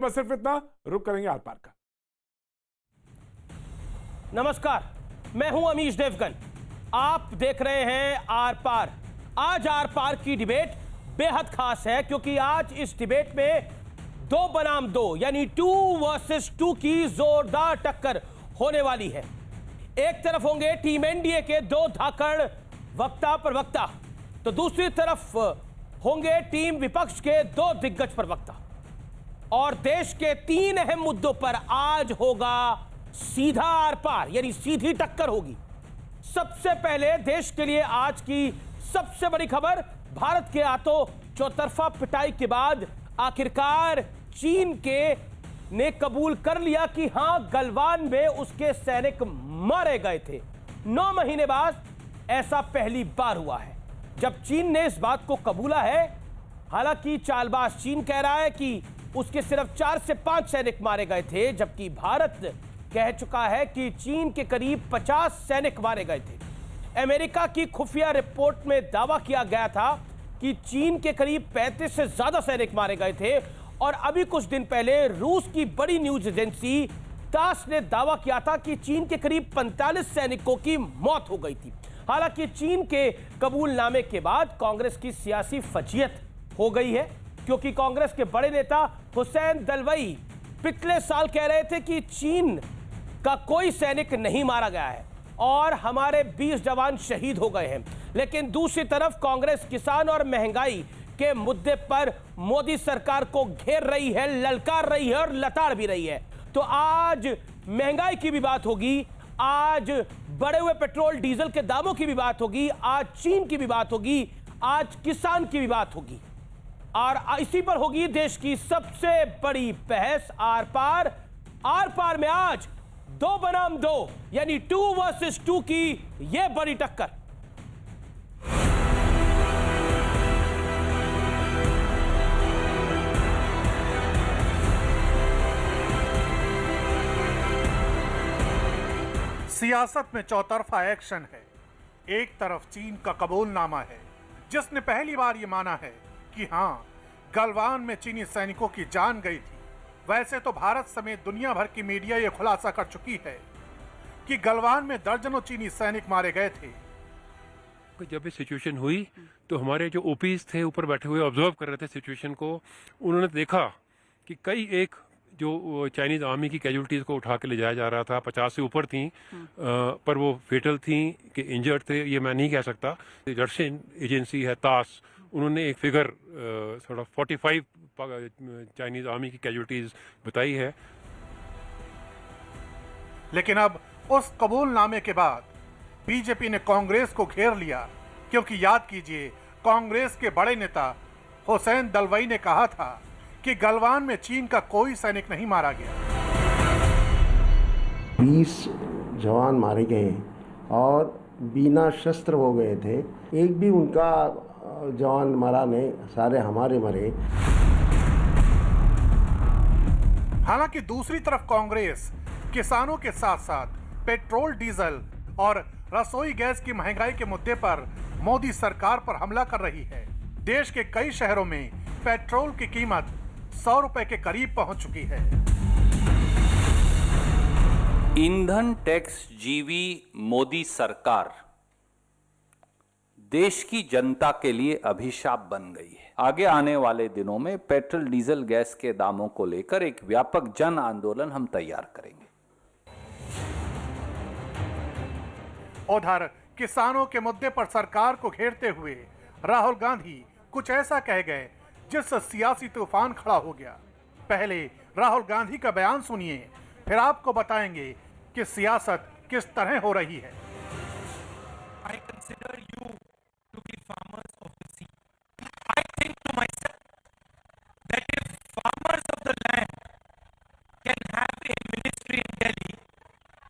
बस सिर्फ इतना, रुक करेंगे आर पार का। नमस्कार, मैं हूं अमीश देवगन। आप देख रहे हैं आर पार। आज आर पार की डिबेट बेहद खास है क्योंकि आज इस डिबेट में 2 बनाम 2 यानी 2 वर्सेस 2 की जोरदार टक्कर होने वाली है। एक तरफ होंगे टीम एनडीए के 2 धाकड़ वक्ता प्रवक्ता, तो दूसरी तरफ होंगे टीम विपक्ष के 2 दिग्गज प्रवक्ता। और देश के 3 अहम मुद्दों पर आज होगा सीधा आर पार, यानी सीधी टक्कर होगी। सबसे पहले देश के लिए आज की सबसे बड़ी खबर, भारत के हाथों चौतरफा पिटाई के बाद आखिरकार चीन के ने कबूल कर लिया कि हां, गलवान में उसके सैनिक मारे गए थे। 9 महीने बाद ऐसा पहली बार हुआ है जब चीन ने इस बात को कबूला है। हालांकि चालबाज चीन कह रहा है कि उसके सिर्फ 4 से 5 सैनिक मारे गए थे, जबकि भारत कह चुका है कि चीन के करीब 50 सैनिक मारे गए थे। अमेरिका की खुफिया रिपोर्ट में दावा किया गया था कि चीन के करीब 35 से ज्यादा सैनिक मारे गए थे। और अभी कुछ दिन पहले रूस की बड़ी न्यूज एजेंसी तास ने दावा किया था कि चीन के करीब 45 सैनिकों की मौत हो गई थी। हालांकि चीन के कबूलनामे के बाद कांग्रेस की सियासी फजीयत हो गई है, क्योंकि कांग्रेस के बड़े नेता हुसैन दलवाई पिछले साल कह रहे थे कि चीन का कोई सैनिक नहीं मारा गया है और हमारे 20 जवान शहीद हो गए हैं। लेकिन दूसरी तरफ कांग्रेस किसान और महंगाई के मुद्दे पर मोदी सरकार को घेर रही है, ललकार रही है और लताड़ भी रही है। तो आज महंगाई की भी बात होगी, आज बढ़े हुए पेट्रोल डीजल के दामों की भी बात होगी, आज चीन की भी बात होगी, आज किसान की भी बात होगी। और इसी पर होगी देश की सबसे बड़ी बहस आर पार। आर पार में आज 2 बनाम 2 यानी 2 वर्सेस 2 की यह बड़ी टक्कर। सियासत में चौतरफा एक्शन है। एक तरफ चीन का कबूलनामा है, जिसने पहली बार ये माना है कि हां, गलवान में चीनी सैनिकों की जान गई थी। वैसे तो भारत समेत दुनिया भर की मीडिया ये खुलासा कर चुकी है कि गलवान में दर्जनों चीनी सैनिक मारे गए थे। जब ये सिचुएशन हुई तो हमारे जो ओपीज थे ऊपर बैठे हुए ऑब्जर्व कर रहे थे सिचुएशन को, उन्होंने देखा कि कई एक जो चाइनीज आर्मी की कैजुअलिटीज को उठा के ले जाया जा रहा था, 50 से ऊपर थी, पर वो फेटल थी कि इंजर्ड थे, ये मैं नहीं कह सकता। रशियन एजेंसी है तास, उन्होंने एक फिगर 45 चाइनीज आर्मी की कैजुअलिटीज बताई है। लेकिन अब उस कबूलनामे के बाद बीजेपी ने कांग्रेस को घेर लिया, क्योंकि याद कीजिए, कांग्रेस के बड़े नेता हुसैन दलवाई ने कहा था कि गलवान में चीन का कोई सैनिक नहीं मारा गया। 20 जवान मारे गए और बिना शस्त्र हो गए थे, एक भी उनका जवान मरा नहीं, सारे हमारे मरे। हालांकि दूसरी तरफ कांग्रेस किसानों के साथ साथ पेट्रोल डीजल और रसोई गैस की महंगाई के मुद्दे पर मोदी सरकार पर हमला कर रही है। देश के कई शहरों में पेट्रोल की कीमत 100 रुपए के करीब पहुंच चुकी है। ईंधन टैक्स जीवी मोदी सरकार देश की जनता के लिए अभिशाप बन गई है। आगे आने वाले दिनों में पेट्रोल डीजल गैस के दामों को लेकर एक व्यापक जन आंदोलन हम तैयार करेंगे। उधर किसानों के मुद्दे पर सरकार को घेरते हुए राहुल गांधी कुछ ऐसा कह गए जिससे सियासी तूफान खड़ा हो गया। पहले राहुल गांधी का बयान सुनिए, फिर आपको बताएंगे कि सियासत किस तरह हो रही है। I consider you to be farmers of the sea. I think to myself that if farmers of the land can have a ministry in Delhi,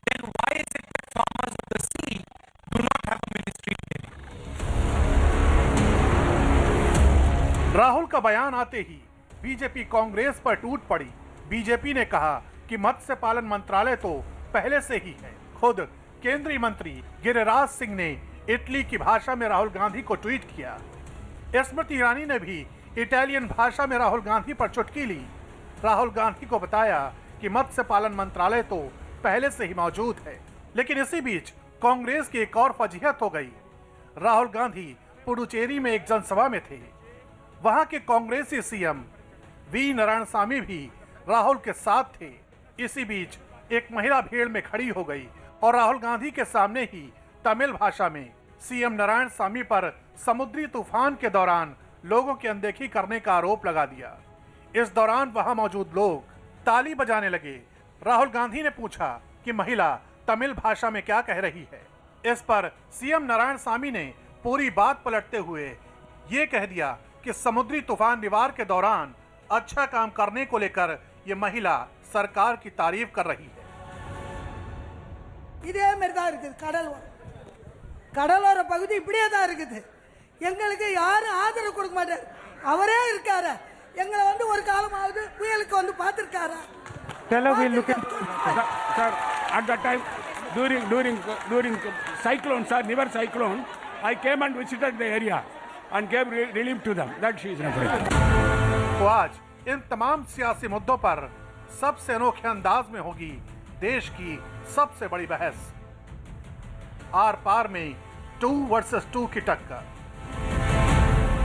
then why is it that farmers of the sea do not have a ministry in Delhi? Rahul का बयान आते ही BJP Congress पर टूट पड़ी। BJP ने कहा कि मत्स्य पालन मंत्रालय तो पहले से ही है। खुद केंद्रीय मंत्री गिरिराज सिंह ने इटली की भाषा में राहुल गांधी को ट्वीट किया। स्मृति ईरानी ने भी इटालियन भाषा में राहुल गांधी पर चुटकी ली। राहुल गांधी को बताया कि मत्स्य पालन मंत्रालय तो पहले से ही मौजूद है। लेकिन इसी बीच कांग्रेस की एक और फजीहत हो गई। राहुल गांधी पुडुचेरी में एक जनसभा में थे। वहां के कांग्रेसी सीएम वी नारायणसामी भी राहुल के साथ थे। इसी बीच एक महिला भीड़ में खड़ी हो गई और राहुल गांधी के सामने ही तमिल भाषा में सीएम नारायणसामी पर समुद्री तूफान के दौरान लोगों की अनदेखी करने का आरोप लगा दिया। इस दौरान वहां मौजूद लोग ताली बजाने लगे। राहुल गांधी ने पूछा कि महिला तमिल भाषा में क्या कह रही है। इस पर सीएम नारायणसामी ने पूरी बात पलटते हुए ये कह दिया कि समुद्री तूफान निवार के दौरान अच्छा काम करने को लेकर ये महिला सरकार की तारीफ कर रही है। இதே மாதிரி தான் இருக்குது கடலோர பகுதி இப்படியே தான் இருக்குது எங்களுக்கு யாரும் ஆதரவு கொடுக்க மாட்டார் அவரே இருக்காரு எங்களை வந்து ஒரு காலமாவது புயலுக்கு வந்து பார்த்திருக்காரா Hello, we look at sir at that time during cyclone, sir, never cyclone, I came and visited the area and gave relief to them. That she is referring. तो आज इन तमाम सियासी मुद्दों पर सबसे अनोखे अंदाज में होगी देश की सबसे बड़ी बहस। आर पार में 2 वर्सेस 2 की टक्कर।